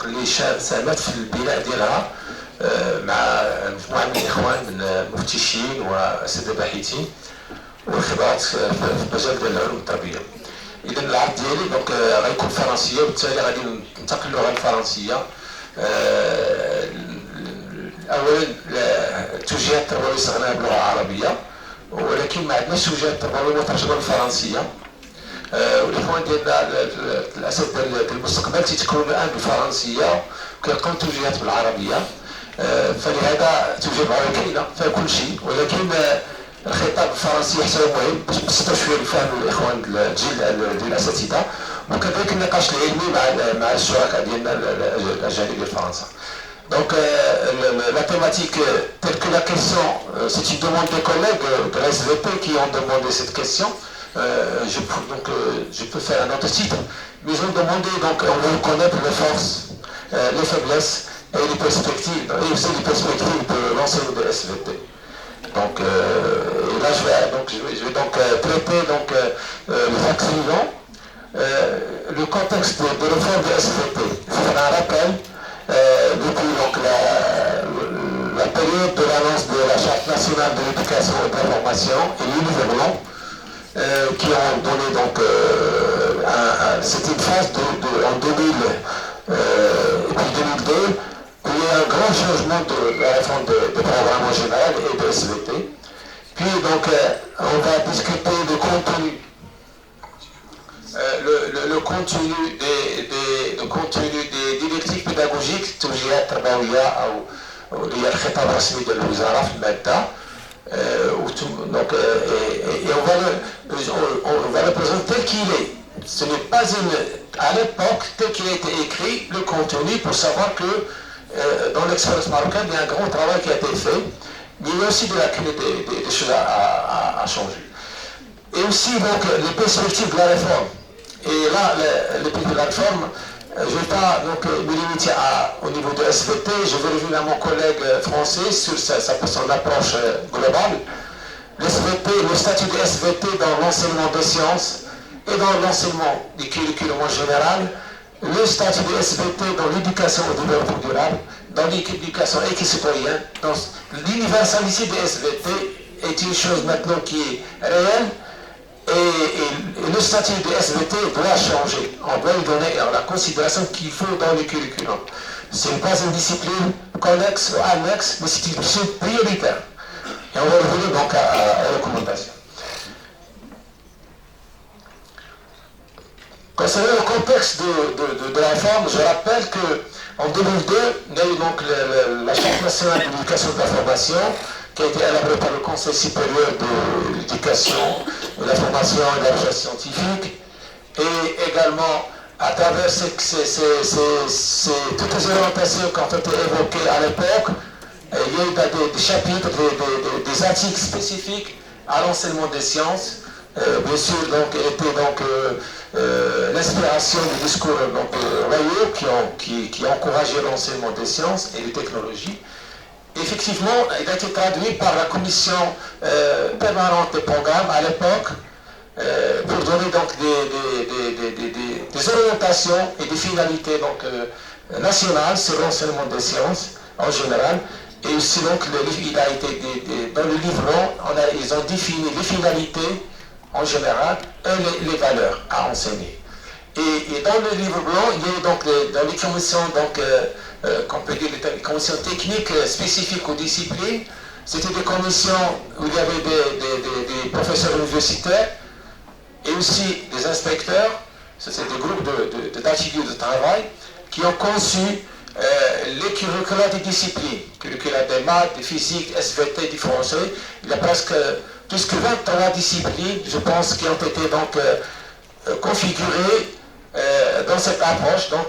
دونك اللي ساهمت في البناء ديالها مع مجموعه من الاخوان من المفتشين والساده باحثين والخبرات في مجال ديال العلوم التربيه. اذا العرض ديالي دونك غيكون فرنسيه وبالتالي غادي ننتقل للغه الفرنسيه. اولا التوجيهات التربويه استغناها باللغه العربيه، ولكن ما عندناش توجيهات تربويه مترجمه بالفرنسيه. والاخوان ديالنا الاساس ديال المستقبل تيتكونوا الان بالفرنسيه وكيلقاو توجيهات بالعربيه. فلهذا توجيه العربيه كاينه فيها كل شيء، ولكن الخطاب الفرنسي حتى هو مهم باش نبسطوا شويه الفهم الاخوان الجيل ديال الاساتذه، وكذلك النقاش العلمي مع الشركاء ديالنا الاجانب ديال فرنسا. Donc la thématique telle que la question, c'est une demande des collègues de la SVP qui ont demandé cette question. Je peux faire un autre titre, mais ils ont demandé, donc on veut connaître les forces, les faiblesses et les perspectives, et aussi les perspectives de l'enseignement de SVP. Donc et là je vais donc traiter donc les axes suivants. Le contexte de réforme de SVP. Je fais un rappel. Depuis donc la période de l'annonce de la Charte nationale de l'éducation et de la formation et les livres blancs qui ont donné donc c'était une phase en 2000 et puis 2002 où il y a un grand changement de la réforme des programmes en général et de SVT. Puis donc on va discuter du contenu. Le contenu des directives pédagogiques توجيهات تربويه او اللي هي الخطاب الرسمي ديال الوزاره في الماده. Donc on va le présenter tel qu'il est. Ce n'est pas à l'époque tel qu'il a été écrit le contenu pour savoir que dans l'expérience marocaine il y a un grand travail qui a été fait, mais il y a aussi des choses à changer. Et aussi donc les perspectives de la réforme. Et là, les pays de la réforme, je ne vais pas donc, me limiter au niveau de SVT, je vais revenir à mon collègue français sur son approche globale. Le statut de SVT dans l'enseignement des sciences et dans l'enseignement du curriculum en général, le statut de SVT dans l'éducation au développement durable, dans l'éducation équicitoyenne, dans l'universalité de SVT est une chose maintenant qui est réelle. Et le statut de SVT doit changer. On doit lui donner la considération qu'il faut dans le curriculum. Ce n'est pas une discipline connexe ou annexe, mais c'est une discipline prioritaire. Et on va revenir donc à la recommandation. Concernant le contexte de la réforme, je rappelle qu'en 2002, il y a eu donc la Charte nationale de l'éducation et de la formation qui a été élaborée par le Conseil supérieur de l'éducation, de la formation et de la recherche scientifique, et également à travers toutes les orientations qui ont été évoquées à l'époque, il y a eu des chapitres, des articles spécifiques à l'enseignement des sciences. Bien sûr, donc, était donc l'inspiration du discours Rayeux qui encourageait l'enseignement des sciences et des technologies. Effectivement, il a été traduit par la commission permanente des programmes à l'époque pour donner donc des orientations et des finalités donc, nationales sur l'enseignement des sciences en général. Et aussi donc il a été dans le livre blanc, ils ont défini les finalités en général et les valeurs à enseigner. Et dans le livre blanc, il y a donc dans les commissions donc qu'on peut dire les commissions techniques spécifiques aux disciplines. C'était des commissions où il y avait des professeurs universitaires et aussi des inspecteurs. C'était des groupes d'ateliers de travail qui ont conçu les curricula des disciplines, curricula des maths, des physiques, SVT, du français. Il y a presque plus que 23 disciplines, je pense, qui ont été donc configurées dans cette approche, donc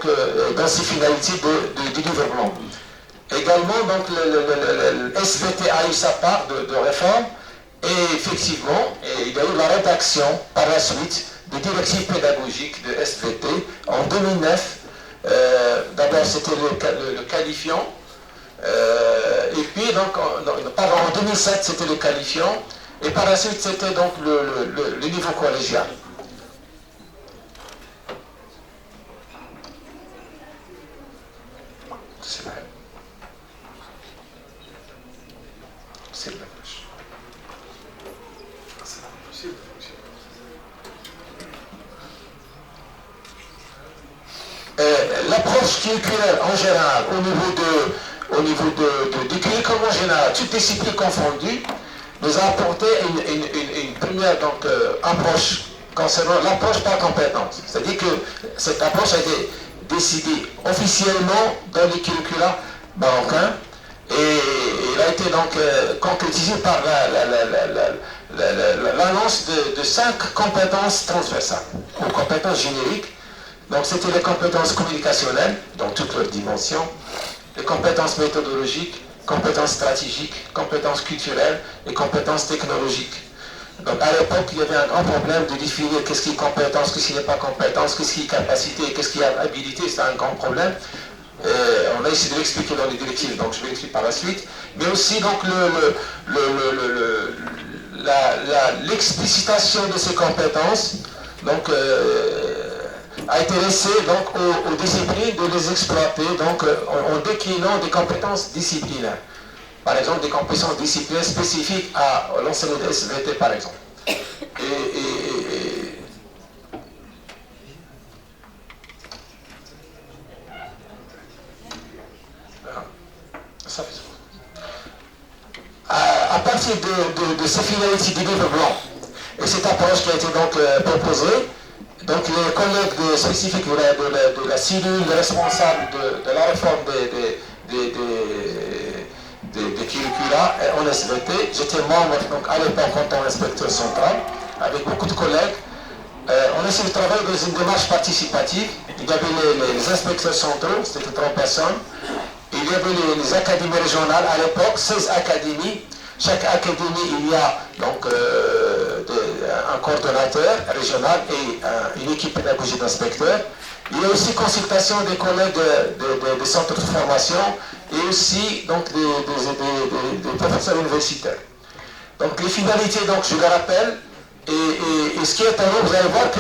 dans ces finalités du livre blanc. Également, donc, le SVT a eu sa part de réforme et effectivement, il y a eu la rédaction par la suite des directives pédagogiques de SVT en 2009. D'abord, c'était le qualifiant, et puis donc, en 2007, c'était le qualifiant, et par la suite, c'était donc le niveau collégial. C'est vrai. C'est vrai. L'approche curriculaire en général, au niveau du curriculum en général, toutes disciplines confondues, nous a apporté une première approche concernant l'approche par compétence. C'est-à-dire que cette approche a été décidée officiellement dans les curricula marocains et elle a été donc concrétisée par l'annonce de 5 compétences transversales ou compétences génériques. Donc c'était les compétences communicationnelles dans toutes leurs dimensions, les compétences méthodologiques, compétences stratégiques, compétences culturelles et compétences technologiques. Donc à l'époque, il y avait un grand problème de définir qu'est-ce qui est compétence, qu'est-ce qui n'est pas compétence, qu'est-ce qui est capacité, qu'est-ce qui est habilité, c'est un grand problème. On a essayé de l'expliquer dans les directives, donc je vais l'expliquer par la suite. Mais aussi donc l'explicitation de ces compétences donc, a été laissée donc, aux disciplines de les exploiter donc, en déclinant des compétences disciplinaires. Par exemple, des compétences disciplinaires spécifiques à l'enseignement de SVT, par exemple. Ça fait à partir de ces finalités du livre blanc et cette approche qui a été donc proposée, donc les collègues spécifiques de la cellule responsable de la réforme des curricula en SVT, j'étais membre donc, à l'époque en tant qu'inspecteur central, avec beaucoup de collègues. On essayait de travailler dans une démarche participative. Il y avait les inspecteurs centraux, c'était 30 personnes. Il y avait les académies régionales à l'époque, 16 académies. Chaque académie, il y a donc un coordonnateur régional et une équipe pédagogique d'inspecteurs. Il y a aussi consultation des collègues des centres de formation et aussi donc, des professeurs universitaires. Donc les finalités, donc, je les rappelle, et ce qui est un vous allez voir que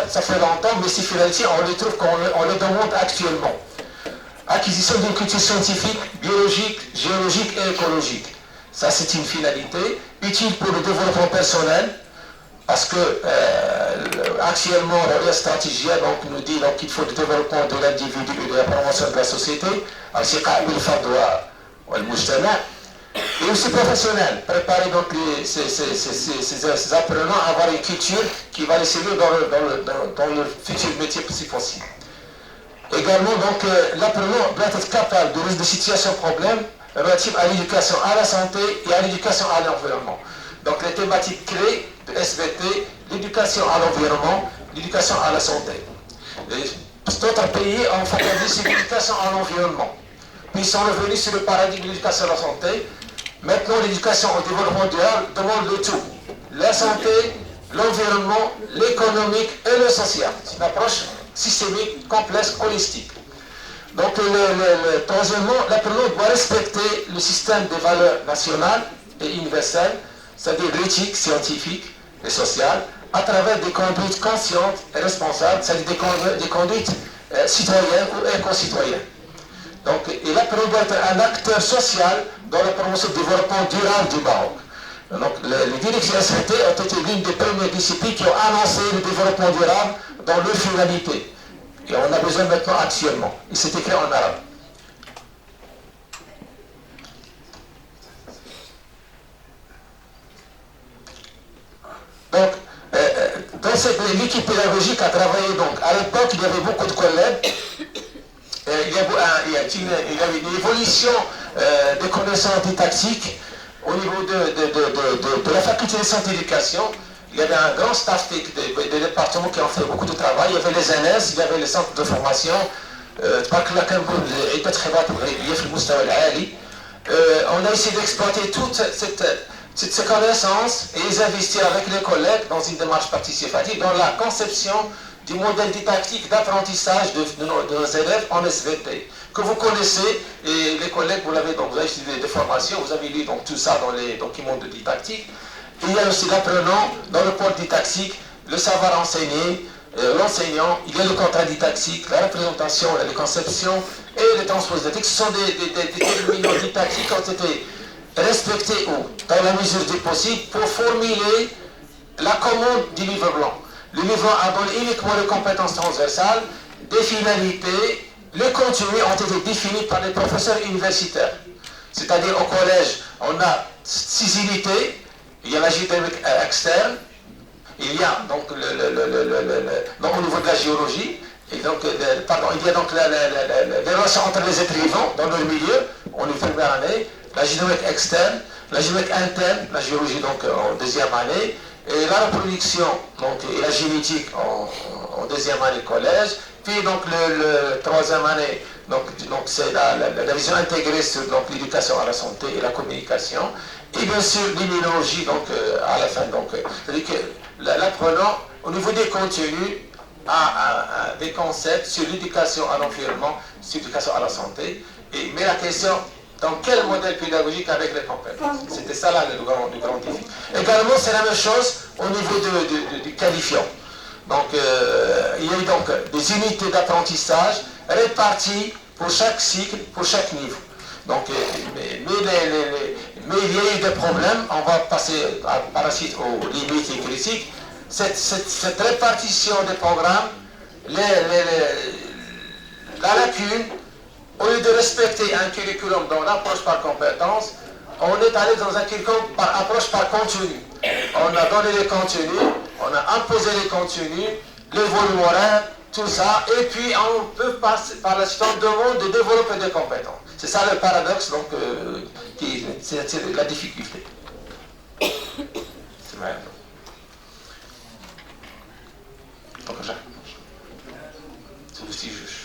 ça fait longtemps, mais ces finalités, on les trouve, on les demande actuellement. Acquisition d'une culture scientifique, biologique, géologique et écologique. Ça, c'est une finalité utile pour le développement personnel, parce que actuellement, la stratégie donc, nous dit qu'il faut le développement de l'individu et de la promotion de la société, et aussi professionnel, préparer donc ces apprenants à avoir une culture qui va les servir dans le futur métier si possible. Également, donc, l'apprenant doit être capable de résoudre des situations problèmes relatives à l'éducation à la santé et à l'éducation à l'environnement. Donc les thématiques clés de SVT, l'éducation à l'environnement, l'éducation à la santé. D'autres pays ont focalisé sur l'éducation à l'environnement. Puis ils sont revenus sur le paradigme de l'éducation à la santé. Maintenant, l'éducation au développement durable demande le tout. La santé, l'environnement, l'économique et le social. C'est une approche systémique, complexe, holistique. Donc, troisièmement, l'apprenant doit respecter le système des valeurs nationales et universelles, c'est-à-dire l'éthique scientifique et sociale, à travers des conduites conscientes et responsables, c'est-à-dire des conduites citoyennes ou éco-citoyennes. Donc, et l'apprenant doit être un acteur social dans la promotion du développement durable du Maroc. Donc, les directives SVT ont été l'une des premières disciplines qui ont annoncé le développement durable dans leur finalité. Et on a besoin maintenant actuellement. Et c'est écrit en arabe. Donc, dans l'équipe pédagogique a travaillé donc. À l'époque, il y avait beaucoup de collègues. Il y avait une évolution des connaissances didactiques au niveau de la faculté de sciences d'éducation. Il y avait un grand staff des départements qui ont fait beaucoup de travail. Il y avait les NS, il y avait les centres de formation. On a essayé d'exploiter toutes ces connaissances et les investir avec les collègues dans une démarche participative, dans la conception du modèle didactique d'apprentissage de nos élèves en SVT, que vous connaissez, et les collègues, vous avez suivi des formations, vous avez lu donc, tout ça dans les documents de didactique. Et il y a aussi l'apprenant dans le pôle didactique, le savoir enseigner, l'enseignant, il y a le contrat didactique, la représentation, les conceptions et les transpositions. Ce sont des terminaux didactiques qui ont été respectés dans la mesure du possible pour formuler la commande du livre blanc. Le livre blanc aborde uniquement les compétences transversales, des finalités, les contenus ont été définis par les professeurs universitaires. C'est-à-dire au collège, on a 6 unités, il y a la dynamique externe, il y a donc donc au niveau de la géologie, et donc, il y a donc les relations entre les êtres vivants dans leur milieu, on est première année, la dynamique externe, la dynamique interne, la géologie donc en deuxième année, et la reproduction donc, et la génétique en deuxième année collège, puis donc le troisième année, donc c'est la vision intégrée sur l'éducation à la santé et la communication, et bien sûr l'immunologie donc à la fin. Donc, c'est-à-dire que l'apprenant au niveau des contenus a des concepts sur l'éducation à l'environnement, sur l'éducation à la santé, mais la question dans quel modèle pédagogique avec les compétences. C'était ça là le grand défi. Également, c'est la même chose au niveau du qualifiant. Donc, il y a eu donc des unités d'apprentissage réparties pour chaque cycle, pour chaque niveau. Donc, mais il y a eu des problèmes, on va passer par la suite aux limites et critiques. Cette répartition des programmes, la lacune, au lieu de respecter un curriculum dans l'approche par compétence, on est allé dans un curriculum par approche par contenu. On a donné les contenus, on a imposé les contenus, le volume horaire, tout ça, et puis on peut passer par la suite, on demande de développer des compétences. C'est ça le paradoxe, donc, c'est la difficulté. C'est vrai. Donc, c'est aussi juge.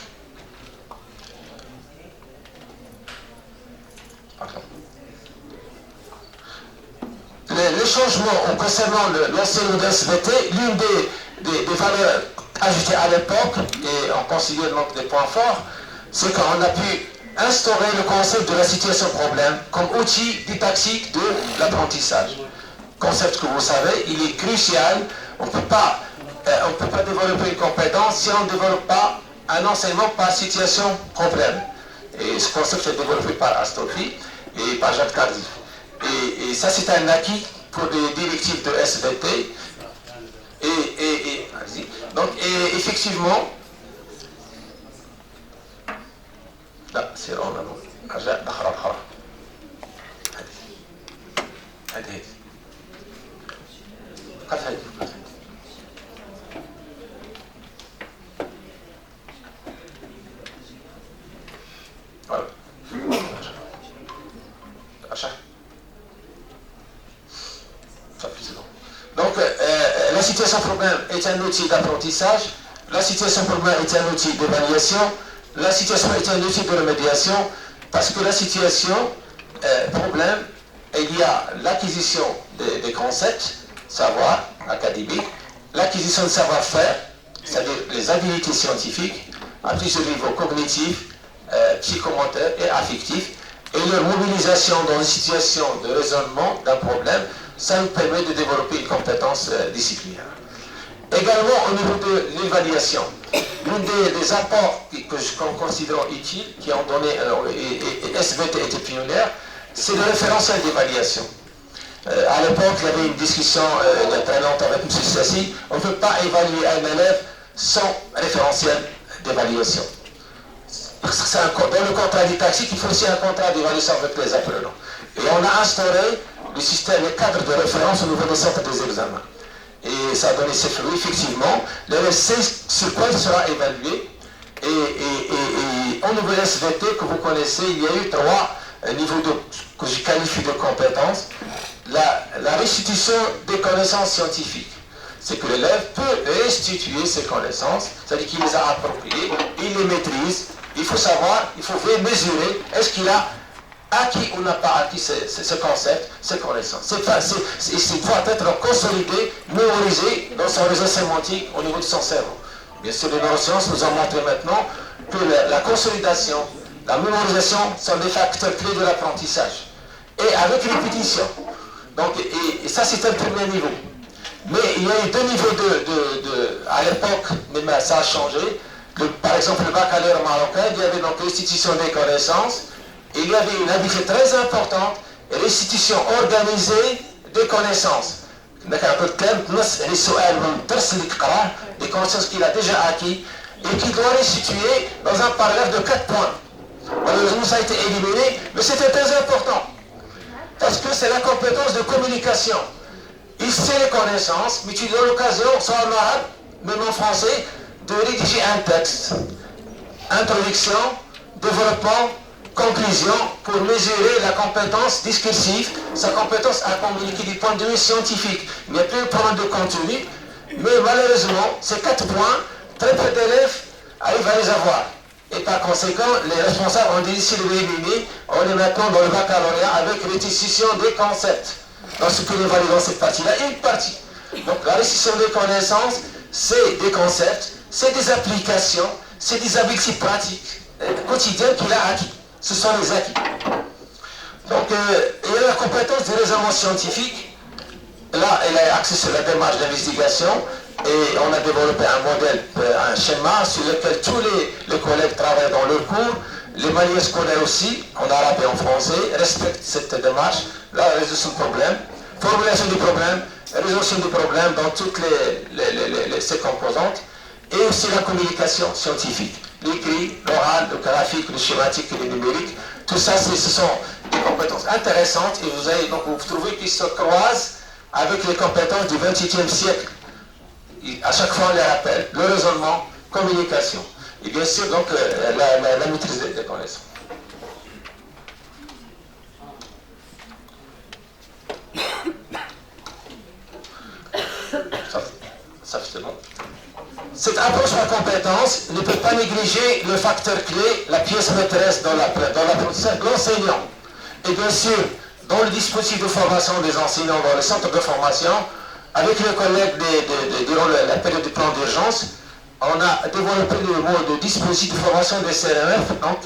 Les changements concernant l'enseignement de SVT, l'une des valeurs ajoutées à l'époque, et on considère donc des points forts, c'est qu'on a pu instaurer le concept de la situation problème comme outil didactique de l'apprentissage. Concept que vous savez, il est crucial, on ne peut pas développer une compétence si on ne développe pas un enseignement par situation problème. Et ce concept est développé par Astolfi et par Jacques Tardif. Et ça, c'est un acquis pour des directives de SVT. Donc, effectivement, là, c'est en avant. Voilà. Donc, la situation problème est un outil d'apprentissage, la situation problème est un outil d'évaluation, la situation est un outil de remédiation, parce que la situation problème, il y a l'acquisition des concepts, savoir académique, l'acquisition de savoir-faire, c'est-à-dire les habilités scientifiques, à plusieurs niveaux cognitifs, psychomoteur et affectif, et leur mobilisation dans une situation de raisonnement d'un problème, ça nous permet de développer une compétence disciplinaire. Également au niveau de l'évaluation, l'un des apports que je considère utiles, qui ont donné, et SVT était pionnière, c'est le référentiel d'évaluation. À l'époque, il y avait une discussion il y a très longtemps avec M. Sassi, on ne peut pas évaluer un élève sans référentiel d'évaluation. Parce que dans le contrat didactique, il faut aussi un contrat d'évaluation avec les apprenants. Et on a instauré le système, le cadre de référence au niveau des centres des examens. Et ça a donné ses fruits, effectivement. L'élève sait sur quoi il sera évalué. Et au niveau SVT que vous connaissez, il y a eu 3 niveaux que je qualifie de compétences. La restitution des connaissances scientifiques. C'est que l'élève peut restituer ses connaissances, c'est-à-dire qu'il les a appropriées, il les maîtrise. Il faut savoir, il faut mesurer, est-ce qu'il a acquis ou n'a pas acquis ce concept, ces connaissances. Il doit être consolidé, mémorisé dans son réseau sémantique au niveau de son cerveau. Bien sûr, les neurosciences nous ont montré maintenant que la consolidation, la mémorisation sont des facteurs clés de l'apprentissage. Et avec répétition. Donc, et ça, c'est un premier niveau. Mais il y a eu deux niveaux à l'époque, mais ça a changé. Par exemple, le baccalauréat marocain, il y avait donc l'institution des connaissances, et il y avait une habitude très importante, l'institution organisée des connaissances. Des connaissances qu'il a déjà acquis et qui doit restituer dans un paragraphe de 4 points. Malheureusement, ça a été éliminé, mais c'était très important. Parce que c'est la compétence de communication. Il sait les connaissances, mais tu donnes l'occasion, soit en arabe, même en français, de rédiger un texte. Introduction, développement, conclusion, pour mesurer la compétence discursive, sa compétence à communiquer du point de vue scientifique. Il n'y a plus de problème de contenu, mais malheureusement, ces 4 points, très peu d'élèves arrivent à les avoir. Et par conséquent, les responsables ont décidé de l'éliminer. On est maintenant dans le baccalauréat avec restitution des concepts. Donc ce que nous validons cette partie-là, une partie. Donc la restitution des connaissances, c'est des concepts, c'est des applications, c'est des habiletés pratiques quotidiennes qu'il a acquis. Ce sont les acquis. Donc il y a la compétence de raisonnement scientifique. Là, elle est axée sur la démarche d'investigation. Et on a développé un modèle, un schéma sur lequel tous les collègues travaillent dans leur cours. Les manuels scolaires aussi, en arabe et en français, respectent cette démarche. La résolution de problème, formulation du problème, résolution du problème dans toutes ces composantes. Et aussi la communication scientifique. L'écrit, l'oral, le graphique, le schématique et le numérique. Tout ça, ce sont des compétences intéressantes et vous trouvez qu'ils se croisent avec les compétences du XXe siècle. À chaque fois, on les rappelle, le raisonnement, communication. Et bien sûr, donc, la maîtrise des connaissances. Ça c'est bon. Cette approche par compétence ne peut pas négliger le facteur clé, la pièce maîtresse dans l'apprentissage de l'enseignant. Et bien sûr, dans le dispositif de formation des enseignants, dans le centre de formation, avec les collègues durant la période du plan d'urgence, on a développé le mode de dispositif de formation des CRMF, donc,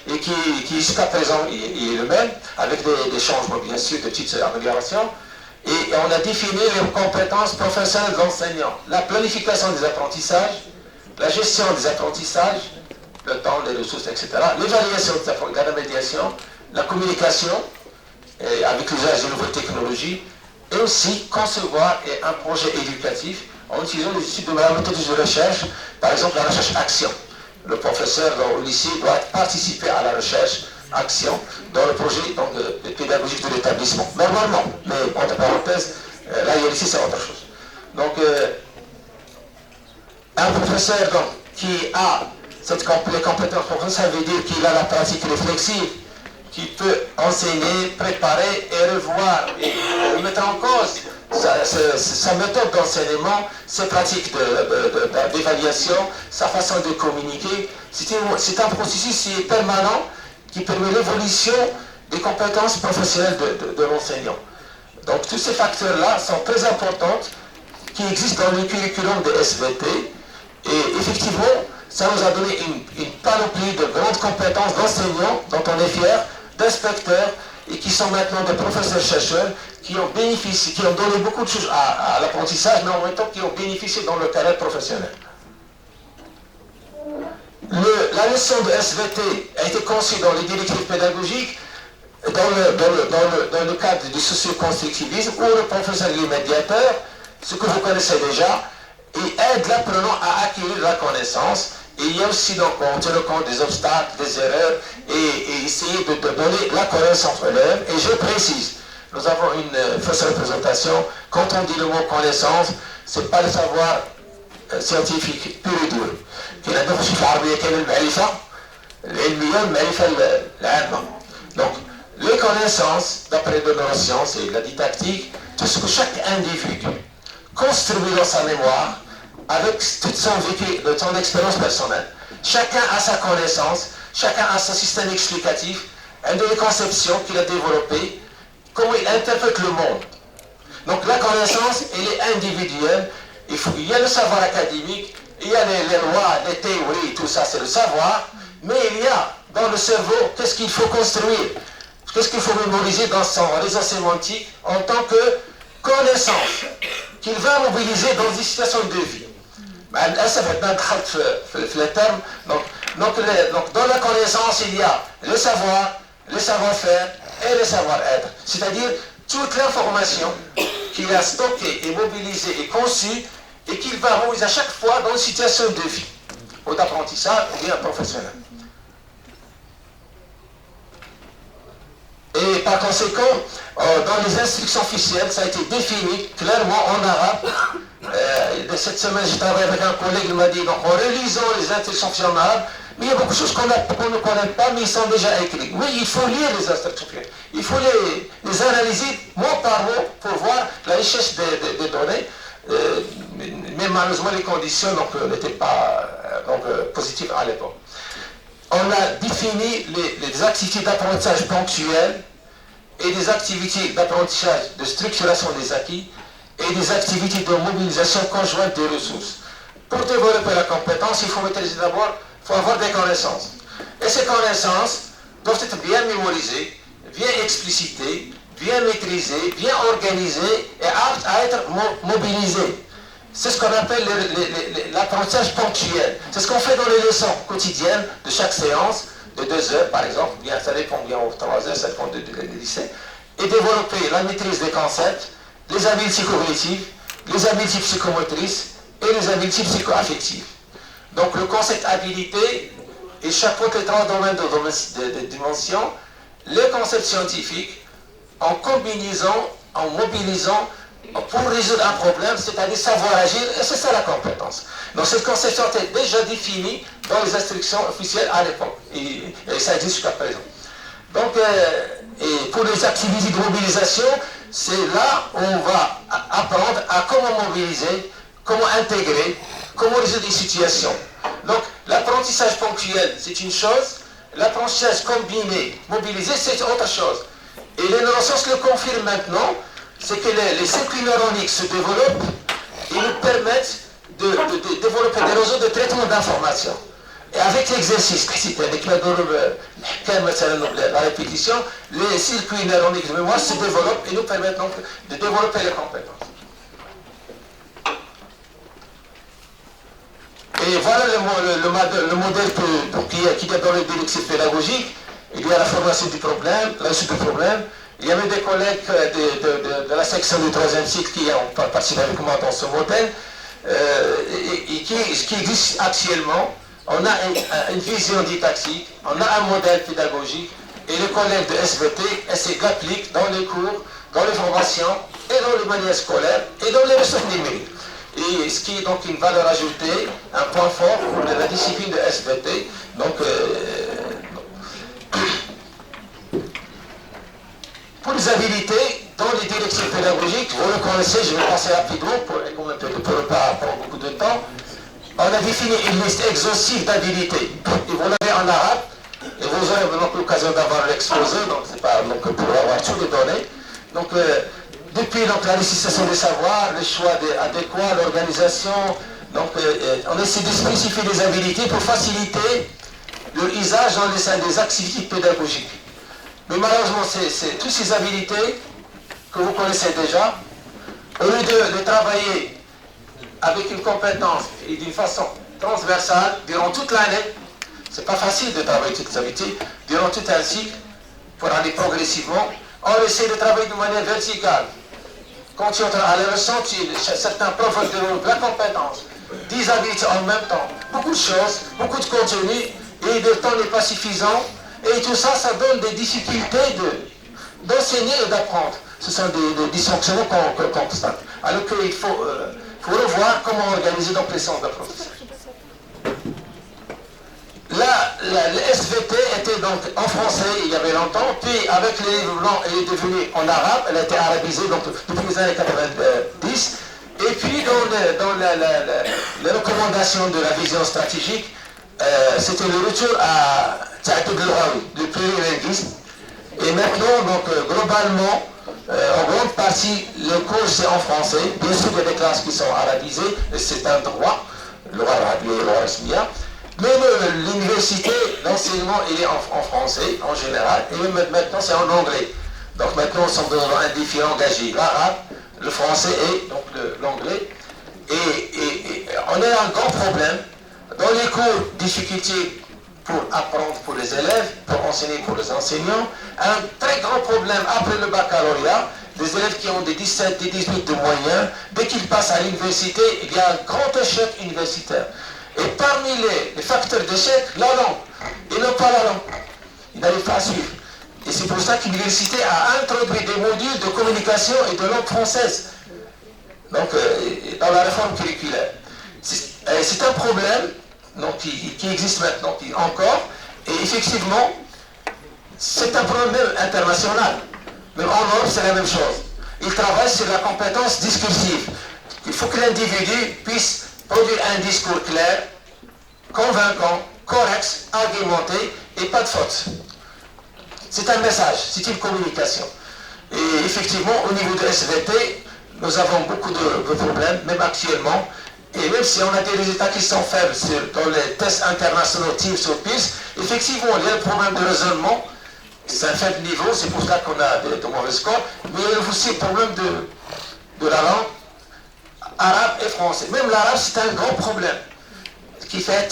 et qui jusqu'à présent est le même, avec des changements bien sûr, de petites améliorations. Et on a défini les compétences professionnelles de l'enseignant, la planification des apprentissages, la gestion des apprentissages, le temps, les ressources, etc., l'évaluation de la médiation, la communication, avec l'usage des nouvelles technologies, et aussi concevoir un projet éducatif en utilisant les études de la méthode de recherche, par exemple la recherche-action. Le professeur au lycée doit participer à la recherche-action dans le projet pédagogique de l'établissement. Normalement, mais entre parenthèses, là, ici, c'est autre chose. Donc, un professeur qui a les compétences professionnelles, ça veut dire qu'il a la pratique réflexive, qui peut enseigner, préparer et revoir et mettre en cause sa méthode d'enseignement, ses pratiques d'évaluation, sa façon de communiquer. C'est un processus qui est permanent qui permet l'évolution des compétences professionnelles de l'enseignant. Donc tous ces facteurs-là sont très importants qui existent dans le curriculum de SVT et effectivement, ça nous a donné une panoplie de grandes compétences d'enseignants dont on est fier, d'inspecteurs et qui sont maintenant des professeurs-chercheurs qui ont bénéficié, qui ont donné beaucoup de choses à l'apprentissage, mais en même temps qui ont bénéficié dans le carrière professionnel. La leçon de SVT a été conçue dans les directives pédagogiques dans le cadre du socio-constructivisme où le professeur est le médiateur, ce que vous connaissez déjà, et aide l'apprenant à acquérir la connaissance. Et il y a aussi donc, on tient compte des obstacles, des erreurs, et essayer de donner la connaissance aux élèves. Et je précise, nous avons une fausse représentation. Quand on dit le mot connaissance, ce n'est pas le savoir scientifique pur et dur. Donc, les connaissances, d'après de neurosciences et de la didactique, tout ce que chaque individu construit dans sa mémoire, avec toute son vécu, son expérience personnelle. Chacun a sa connaissance, chacun a son système explicatif, une des conceptions qu'il a développées, comment il interprète le monde. Donc la connaissance, elle est individuelle. Il y a le savoir académique, il y a les lois, les théories, tout ça, c'est le savoir, mais il y a dans le cerveau, qu'est-ce qu'il faut construire, qu'est-ce qu'il faut mémoriser dans son réseau sémantique en tant que connaissance, qu'il va mobiliser dans des situations de vie. Donc, dans la connaissance, il y a le savoir, le savoir-faire et le savoir-être. C'est-à-dire toute l'information qu'il a stockée et mobilisée et conçue et qu'il va mobiliser à chaque fois dans une situation de vie, ou d'apprentissage ou bien professionnel. Et par conséquent, dans les instructions officielles, ça a été défini clairement en arabe. Cette semaine, j'ai travaillé avec un collègue, il m'a dit, donc en relisant les instructions officielles en arabe, mais il y a beaucoup de choses qu'on ne connaît pas, mais ils sont déjà écrits. Oui, il faut lire les instructions officielles. Il faut les analyser mot par mot pour voir la richesse des données. Mais malheureusement, les conditions n'étaient pas positives à l'époque. On a défini les activités d'apprentissage ponctuelles et des activités d'apprentissage de structuration des acquis et des activités de mobilisation conjointe des ressources. Pour développer la compétence, il faut maîtriser d'abord, il faut avoir des connaissances. Et ces connaissances doivent être bien mémorisées, bien explicitées, bien maîtrisées, bien organisées et aptes à être mobilisées. C'est ce qu'on appelle l'apprentissage ponctuel. C'est ce qu'on fait dans les leçons quotidiennes de chaque séance, de 2 heures par exemple, bien, ça dépend bien aux 3 heures, ça dépend du lycée, et développer la maîtrise des concepts, les habiletés cognitives, les habiletés psychomotrices et les habiletés psychoaffectives. Donc le concept habilité, il chapeaute les 3 domaines de dimension, les concepts scientifiques, en combinant, en mobilisant pour résoudre un problème, c'est-à-dire savoir agir, et c'est ça la compétence. Donc cette conception était déjà définie dans les instructions officielles à l'époque, et ça existe jusqu'à présent. Donc, et pour les activités de mobilisation, c'est là où on va apprendre à comment mobiliser, comment intégrer, comment résoudre une situation. Donc l'apprentissage ponctuel, c'est une chose, l'apprentissage combiné, mobilisé, c'est autre chose. Et les neurosciences le confirment maintenant, c'est que les circuits neuroniques se développent et nous permettent de développer des réseaux de traitement d'informations. Et avec l'exercice, avec la répétition, les circuits neuroniques de mémoire se développent et nous permettent donc de développer les compétences. Et voilà le modèle qui est dans les directives pédagogiques. Il y a la formation du problème, la réussite du problème. Il y avait des collègues de la section du 3e cycle qui ont participé avec moi dans ce modèle et qui existe actuellement. On a une vision didactique, on a un modèle pédagogique et les collègues de SVT essaient d'appliquer dans les cours, dans les formations et dans les manières scolaires et dans les ressources numériques. Et ce qui est donc une valeur ajoutée, un point fort pour la discipline de SVT. Donc, pour les habilités, dans les directives pédagogiques, vous le connaissez, je vais passer rapidement pour ne pas prendre beaucoup de temps. On a défini une liste exhaustive d'habilités. Et vous l'avez en arabe, et vous aurez donc l'occasion d'avoir l'exposé, donc c'est pas donc, pour avoir toutes les données. Donc, depuis donc, la législation des savoirs, le choix adéquat, l'organisation, donc on essaie de spécifier les habilités pour faciliter leur usage dans les activités pédagogiques. Mais malheureusement, c'est toutes ces habilités que vous connaissez déjà, au lieu de travailler avec une compétence et d'une façon transversale durant toute l'année, c'est pas facile de travailler toutes les habilités durant tout un cycle pour aller progressivement. On essaie de travailler de manière verticale. Quand tu entres à la leçon, certains profs développent la compétence, 10 habilités en même temps, beaucoup de choses, beaucoup de contenu, et le temps n'est pas suffisant. Et tout ça, ça donne des difficultés d'enseigner et d'apprendre. Ce sont des dysfonctionnements qu'on constate. Alors qu'il faut revoir comment organiser donc les centres d'apprentissage. Là, le SVT était donc en français il y avait longtemps, puis avec les livres blancs, elle est devenue en arabe, elle a été arabisée donc, depuis les années 90. Et puis dans les recommandations de la vision stratégique, c'était le retour à Ta'addud al-Lughawi, le plurilinguisme. Et maintenant, donc, globalement, en grande partie, le cours c'est en français. Bien sûr, il y a des classes qui sont arabisées, et c'est un droit, le arabe et le rasmiya. Mais l'université, l'enseignement, il est en français en général, et même maintenant c'est en anglais. Donc maintenant, nous sommes dans un défi engagé. L'arabe, le français et donc l'anglais. Et on a un grand problème. Dans les cours, difficulté pour apprendre pour les élèves, pour enseigner pour les enseignants. Un très grand problème après le baccalauréat, des élèves qui ont des 17, des 18 de moyens, dès qu'ils passent à l'université, il y a un grand échec universitaire. Et parmi les facteurs d'échec, la langue. Ils n'ont pas la langue. Ils n'arrivent pas à suivre. Et c'est pour ça que l'université a introduit des modules de communication et de langue française. Donc, dans la réforme curriculaire. C'est un problème donc, qui existe maintenant encore. Et effectivement, c'est un problème même international. Même en Europe, c'est la même chose. Il travaille sur la compétence discursive. Il faut que l'individu puisse produire un discours clair, convaincant, correct, argumenté et pas de faute. C'est un message, c'est une communication. Et effectivement, au niveau de SVT, nous avons beaucoup de problèmes, même actuellement. Et même si on a des résultats qui sont faibles dans les tests internationaux TIMSS ou PIRSS, effectivement, il y a un problème de raisonnement. C'est un faible niveau, c'est pour ça qu'on a de mauvais scores. Mais il y a aussi le problème de la langue arabe et français. Même l'arabe, c'est un grand problème. Qui fait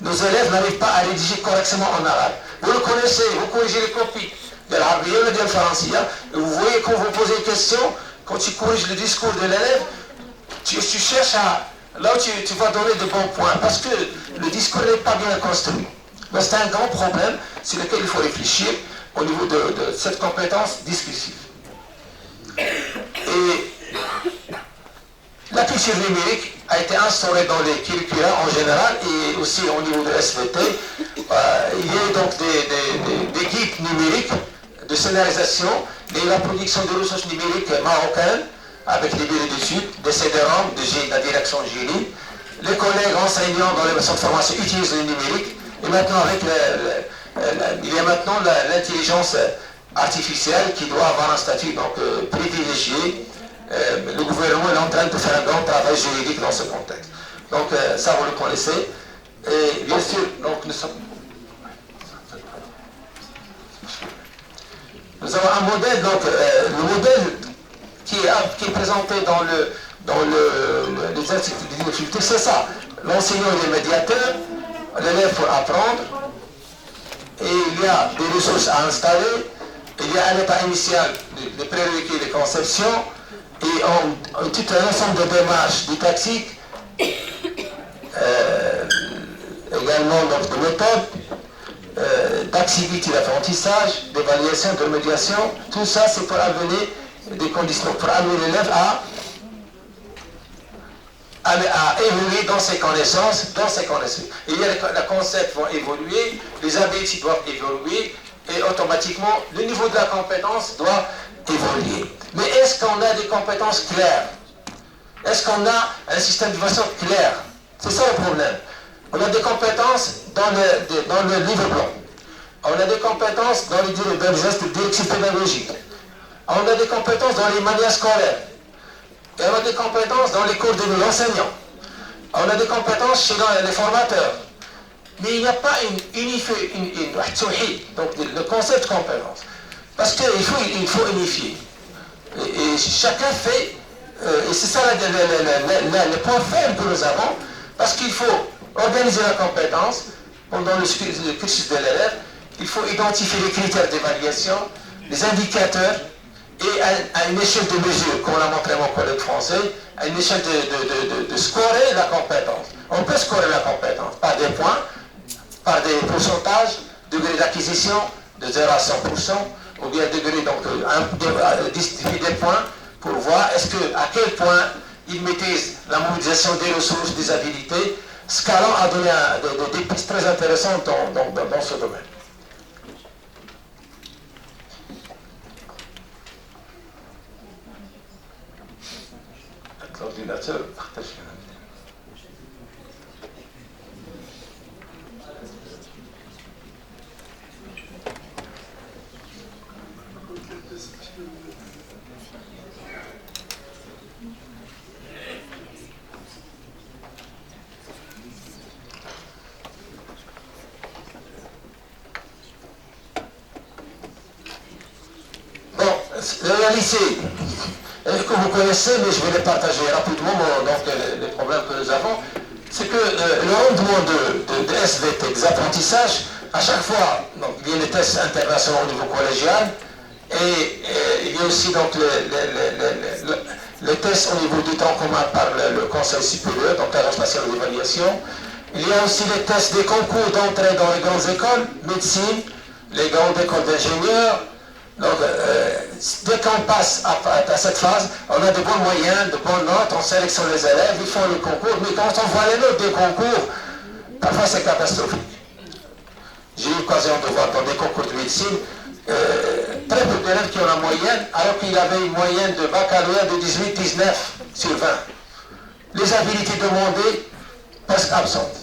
nos élèves n'arrivent pas à rédiger correctement en arabe. Vous le connaissez, vous corrigez les copies de l'arabe et de français. Et vous voyez quand vous posez une question, quand tu corriges le discours de l'élève, tu cherches à... Là où tu vas donner de bons points, parce que le discours n'est pas bien construit. C'est un grand problème sur lequel il faut réfléchir au niveau de cette compétence discursive. Et la culture numérique a été instaurée dans les curricula en général et aussi au niveau de SVT. Il y a donc des guides numériques de scénarisation et la production de ressources numériques marocaines avec des bureaux d'études, des CD-ROM, de la direction génie. Les collègues enseignants dans les centres de formation utilisent le numérique. Et maintenant, il y a maintenant l'intelligence artificielle qui doit avoir un statut donc, privilégié. Le gouvernement est en train de faire un grand travail juridique dans ce contexte. Donc ça, vous le connaissez. Et bien sûr, donc, nous avons un modèle, donc le modèle qui est présenté dans les instituts de difficulté, c'est ça. L'enseignant est le médiateur, l'élève pour apprendre, et il y a des ressources à installer, il y a un état initial de prérequis de conception, et tout un ensemble de démarches didactiques, également donc, de méthodes, d'activités d'apprentissage, d'évaluation, de médiation. Tout ça, c'est pour amener des conditions, pour amener l'élève à évoluer dans ses connaissances, Et les concepts vont évoluer, les habiletés doivent évoluer, et automatiquement, le niveau de la compétence doit évoluer. Mais est-ce qu'on a des compétences claires? Est-ce qu'on a un système d'évaluation clair? C'est ça le problème. On a des compétences dans le livre blanc. On a des compétences dans les gestes de direction pédagogique. On a des compétences dans les manières scolaires. Et on a des compétences dans les cours de l'enseignant. On a des compétences chez les formateurs. Mais il n'y a pas donc le concept de compétence. Parce qu'il faut unifier. Et chacun fait, et c'est ça le point faible que nous avons, parce qu'il faut organiser la compétence pendant le cursus de l'élève, il faut identifier les critères d'évaluation, les indicateurs, et à une échelle de mesure, comme l'a montré mon collègue français, à une échelle de scorer la compétence. On peut scorer la compétence par des points, par des pourcentages, degré d'acquisition de 0 à 100%, ou bien degré, donc, distribuer des points pour voir à quel point ils maîtrisent la mobilisation des ressources, des habilités. Scalan a donné des pistes très intéressantes dans ce domaine. L'ordinateur partage. le lycée, que vous connaissez, mais je vais les partager rapidement, donc les problèmes que nous avons, c'est que le rendement de SVT, des apprentissages, à chaque fois, donc, il y a les tests internationaux au niveau collégial, et il y a aussi donc les tests au niveau du temps commun par le Conseil supérieur, donc l'Agence nationale d'évaluation. Il y a aussi les tests des concours d'entrée dans les grandes écoles, médecine, les grandes écoles d'ingénieurs. Donc, dès qu'on passe à cette phase, on a de bons moyens, de bonnes notes, on sélectionne les élèves, ils font le concours, mais quand on voit les notes des concours, parfois c'est catastrophique. J'ai eu l'occasion de voir dans des concours de médecine, très peu d'élèves qui ont la moyenne, alors qu'il avait une moyenne de baccalauréat de 18-19 sur 20. Les habilités demandées, presque absentes.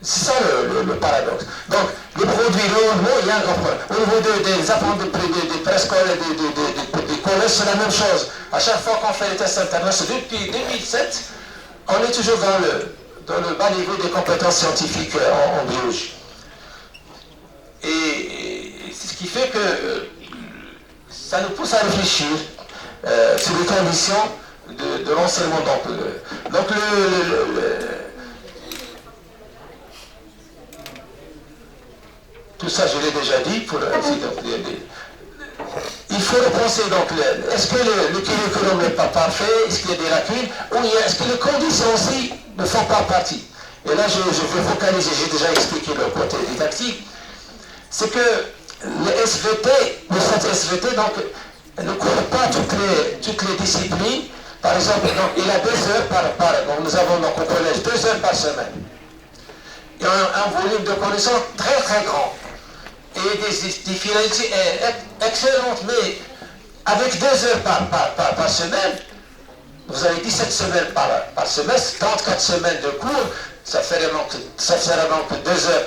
C'est ça le paradoxe. Donc, les produits, le rendement, il y a un grand problème. Au niveau des apprentis des préscolaires et des collèges, c'est la même chose. À chaque fois qu'on fait les tests internationaux, depuis 2007, on est toujours dans le bas niveau des compétences scientifiques en biologie. Et c'est ce qui fait que ça nous pousse à réfléchir sur les conditions de l'enseignement. Donc tout ça, je l'ai déjà dit. Il faut repenser, donc, est-ce que le curriculum n'est pas parfait? Est-ce qu'il y a des lacunes? Ou est-ce que les conditions aussi ne font pas partie? Et là, je vais focaliser, j'ai déjà expliqué le côté didactique. C'est que le SVT, le SVT, donc, ne couvre pas toutes les disciplines. Par exemple, donc, il a 2 heures donc, nous avons donc au collège 2 heures par semaine. Il y a un volume de connaissances très très grand. Et des finalités excellentes, mais avec 2 heures par semaine, vous avez 17 semaines par semestre, 34 semaines de cours, ça ferait donc 2 heures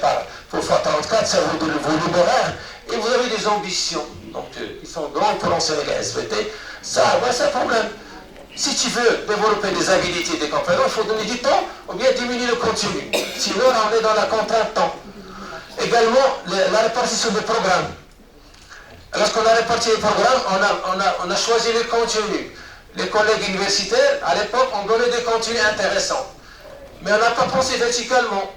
pour fois 34, ça vous donne le volume horaire, et vous avez des ambitions, donc ils sont grands pour enseigner la SVT, ça, ouais, c'est un problème. Si tu veux développer des habilités, des compétences, il faut donner du temps ou bien diminuer le contenu. Sinon, on est dans la contrainte temps. Également, la répartition des programmes. Lorsqu'on a réparti les programmes, on a choisi le contenu. Les collègues universitaires, à l'époque, ont donné des contenus intéressants. Mais on n'a pas pensé verticalement.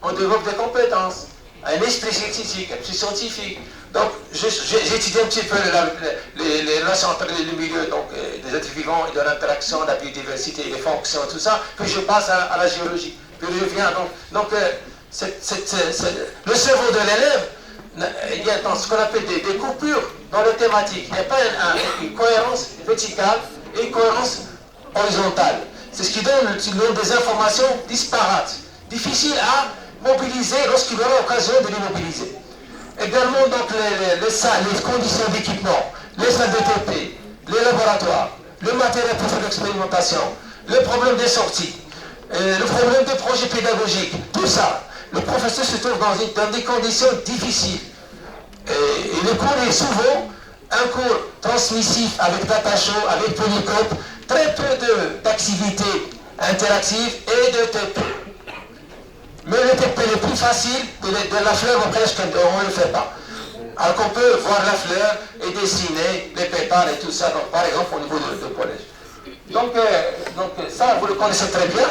On développe des compétences, un esprit scientifique, un esprit scientifique. Donc, j'étudie un petit peu les relations entre les milieux, donc, des êtres vivants et de l'interaction, la biodiversité, les fonctions, tout ça. Puis je passe à la géologie. Puis je viens donc le cerveau de l'élève, il y a dans ce qu'on appelle des coupures dans les thématiques. Il n'y a pas une cohérence verticale et une cohérence horizontale. C'est ce qui donne des informations disparates, difficiles à mobiliser lorsqu'il aura l'occasion de les mobiliser. Également, donc, les conditions d'équipement, les salles de TP, les laboratoires, le matériel pour faire l'expérimentation, le problème des sorties, le problème des projets pédagogiques, tout ça. Le professeur se trouve dans des conditions difficiles. Et le cours est souvent un cours transmissif avec DataShow, avec Polycope, très peu d'activités interactives et de TP. Mais le TP le plus facile, de la fleur, presque on ne le fait pas. Alors qu'on peut voir la fleur et dessiner les pétales et tout ça, donc, par exemple au niveau de collège. Donc ça, vous le connaissez très bien.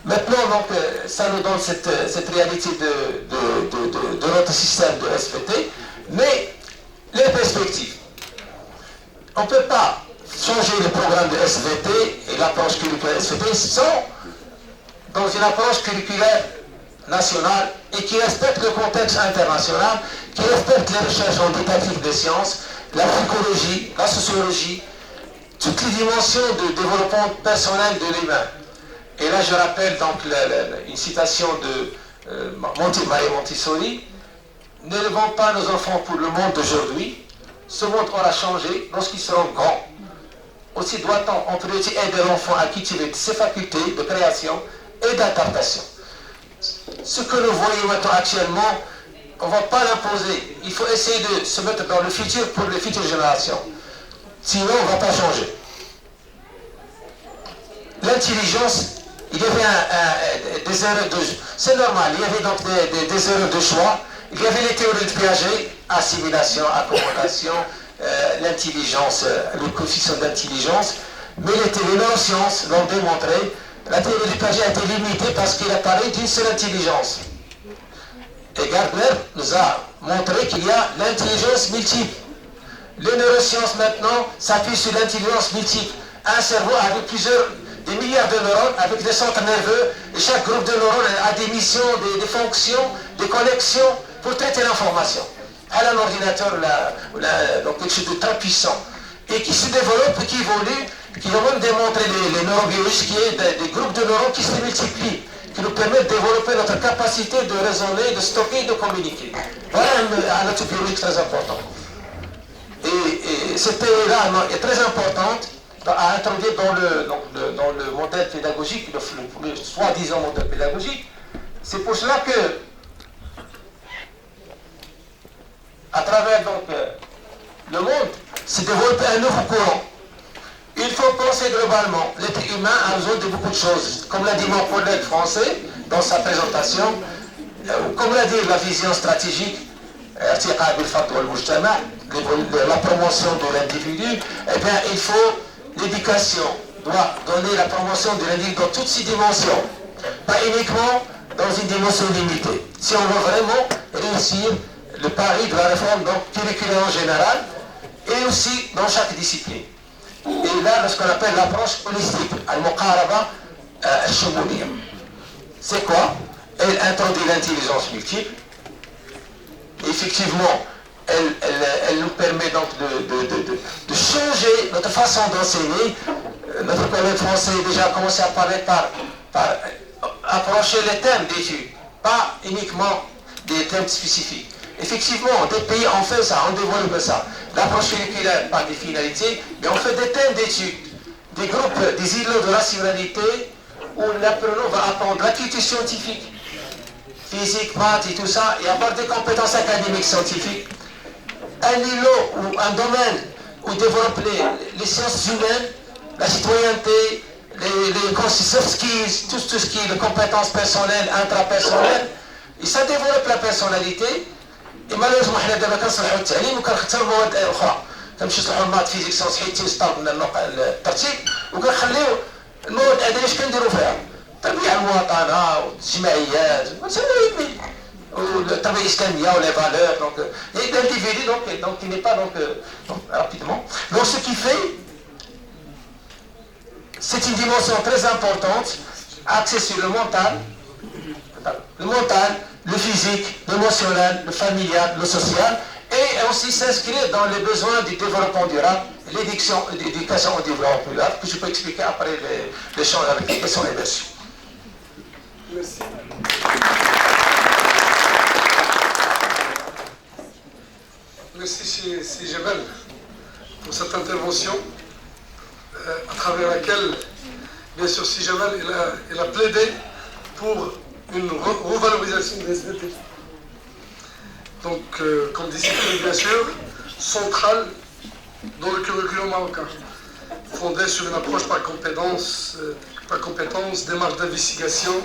Maintenant, donc, ça nous donne cette réalité de notre système de SVT, mais les perspectives. On ne peut pas changer le programme de SVT et l'approche curriculaire SVT dans une approche curriculaire nationale et qui respecte le contexte international, qui respecte les recherches en didactique des sciences, la psychologie, la sociologie, toutes les dimensions de développement personnel de l'humain. Et là, je rappelle donc une citation de Mario Montessori. N'élevons pas nos enfants pour le monde d'aujourd'hui. Ce monde aura changé lorsqu'ils seront grands. Aussi doit-on en priorité aider l'enfant à cultiver ses facultés de création et d'adaptation. Ce que nous voyons maintenant actuellement, on ne va pas l'imposer. Il faut essayer de se mettre dans le futur pour les futures générations. Sinon, on ne va pas changer. L'intelligence, il y avait des erreurs de... C'est normal, il y avait donc des erreurs de choix. Il y avait les théories de Piaget, assimilation, accommodation, l'intelligence, le coefficient d'intelligence, mais les neurosciences l'ont démontré. La théorie du Piaget a été limitée parce qu'il apparaît d'une seule intelligence. Et Gardner nous a montré qu'il y a l'intelligence multiple. Les neurosciences maintenant s'appuient sur l'intelligence multiple. Un cerveau avec des milliards de neurones, avec des centres nerveux, et chaque groupe de neurones a des missions, des fonctions, des connexions pour traiter l'information. Elle a un ordinateur, donc quelque chose de très puissant, et qui se développe et qui évolue, qui va même démontrer les neurobiologistes, qui est des groupes de neurones qui se multiplient, qui nous permettent de développer notre capacité de raisonner, de stocker et de communiquer. Voilà un atout biologique très important. Et cette théorie-là est très importante à introduire dans le modèle pédagogique, le soi-disant modèle pédagogique. C'est pour cela que, à travers le monde, s'est développé un nouveau courant. Il faut penser globalement. L'être humain a besoin de beaucoup de choses. Comme l'a dit mon collègue français dans sa présentation, comme l'a dit la vision stratégique, la promotion de l'individu, eh bien, il faut l'éducation doit donner la promotion de l'individu dans toutes ses dimensions, pas uniquement dans une dimension limitée. Si on veut vraiment réussir le pari de la réforme curriculaire en général, et aussi dans chaque discipline. Et là, ce qu'on appelle l'approche holistique, al-muqaraba al-shumuliyya. C'est quoi? Elle introduit l'intelligence multiple. Effectivement, elle nous permet donc de changer notre façon d'enseigner. Notre collègue français a déjà commencé à parler par approcher les thèmes d'études, pas uniquement des thèmes spécifiques. Effectivement, des pays ont fait ça, ont développé ça. L'approche curriculaire par des finalités, mais on fait des thèmes d'études, des groupes, des îlots de rationalité, où l'apprenant va apprendre l'activité scientifique, physique, maths et tout ça, et avoir des compétences académiques scientifiques. Un îlot ou un domaine où il développe les sciences humaines, la citoyenneté, les soft skills, tout ce qui est les compétences personnelles, intrapersonnelles, et ça développe la personnalité. Et malheureusement حنا دابا كنصلحوا التعليم وكنختاروا مواد اخرى كنمشيو نصلحوا المات فيزيك ساينس حيت تيسطر من الترتيب وكنخليو المواد الادبيه اش كنديروا فيها التربيه على المواطنه والجمعيات والتربيه الاسلاميه ولي فالور دونك l'individu donc il n'est pas rapidement donc ce qui fait c'est une dimension très importante axée sur le mental, le physique, l'émotionnel, le familial, le social, et aussi s'inscrire dans les besoins du développement durable, l'éducation au développement durable, que je peux expliquer après les champs avec les questions et versions. Merci. Merci chez Jebel pour cette intervention à travers laquelle, bien sûr, si Jebel il a plaidé pour une revalorisation des SVT. Donc, comme discipline, bien sûr, centrale dans le curriculum marocain, fondée sur une approche par compétence, démarche d'investigation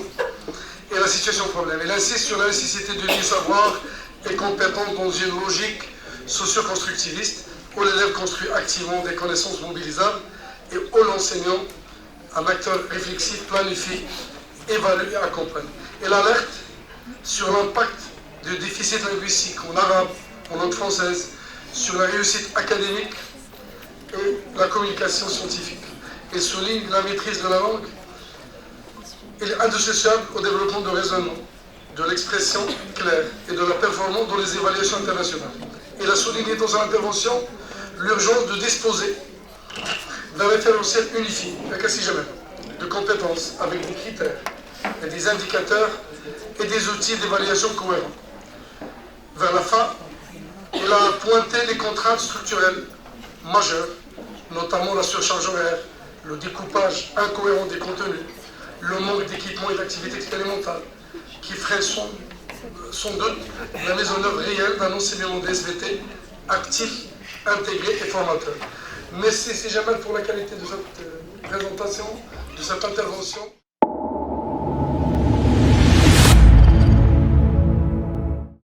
et la situation problème. Il insiste sur la nécessité de lier savoir et compétences dans une logique socio-constructiviste où l'élève construit activement des connaissances mobilisables et où l'enseignant, un acteur réflexif, planifie, évalue et accompagne. Elle alerte sur l'impact du déficit linguistique en arabe, en langue française, sur la réussite académique et la communication scientifique. Elle souligne la maîtrise de la langue. Elle est indissociable au développement de raisonnement, de l'expression claire et de la performance dans les évaluations internationales. Elle a souligné dans son intervention l'urgence de disposer d'un référentiel unifié, de compétences avec des critères et des indicateurs et des outils d'évaluation cohérents. Vers la fin, il a pointé les contraintes structurelles majeures, notamment la surcharge horaire, le découpage incohérent des contenus, le manque d'équipement et d'activités expérimentales, qui ferait sans doute la mise en œuvre réelle d'un enseignement d'SVT actif, intégré et formateur. Merci Jamel pour la qualité de cette présentation, de cette intervention.